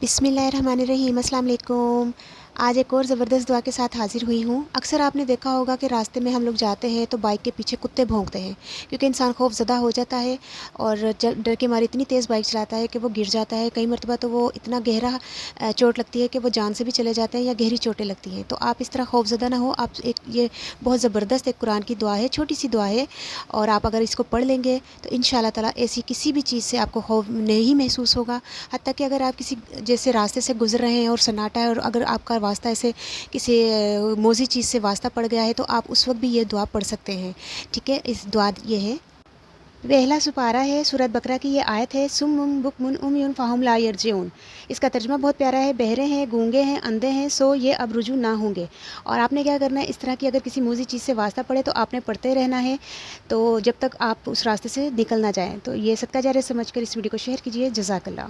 बिस्मिल्लाहिर्रहमानिर्रहीम, अस्सलाम वालेकुम। आज एक और ज़बरदस्त दुआ के साथ हाज़िर हुई हूँ। अक्सर आपने देखा होगा कि रास्ते में हम लोग जाते हैं तो बाइक के पीछे कुत्ते भौंकते हैं, क्योंकि इंसान खौफ़ज़दा हो जाता है और डर के मारे इतनी तेज़ बाइक चलाता है कि वो गिर जाता है। कई मरतबा तो वो इतना गहरा चोट लगती है कि वो जान से भी चले जाते हैं या गहरी चोटें लगती हैं। तो आप इस तरह खौफ़ज़दा ना हो। आप एक ये बहुत ज़बरदस्त एक कुरान की दुआ है, छोटी सी दुआ है, और आप अगर इसको पढ़ लेंगे तो इंशाअल्लाह ताला ऐसी किसी भी चीज़ से आपको खौफ़ नहीं महसूस होगा। हत्ता कि अगर आप किसी जैसे रास्ते से गुज़र रहे हैं और सन्नाटा है और अगर आपका वास्ता ऐसे किसी मोज़ी चीज़ से वास्ता पड़ गया है तो आप उस वक्त भी ये दुआ पढ़ सकते हैं। ठीक है, इस दुआ ये है। पहला सुपारा है, सूरत बकरा की ये आयत है। सुम्मुन बुकमुन उम्युन फ़हुम ला यरजिऊन। इसका तर्जुमा बहुत प्यारा है। बहरे हैं, गूंगे हैं, अंधे हैं, सो ये अब रुजू ना होंगे। और आपने क्या करना है, इस तरह की अगर किसी मोज़ी चीज़ से वास्ता पड़े तो आपने पढ़ते रहना है, तो जब तक आप उस रास्ते से निकल ना जाएँ। तो ये सदका जारिया समझ कर इस वीडियो को शेयर कीजिए। जज़ाकल्लाह।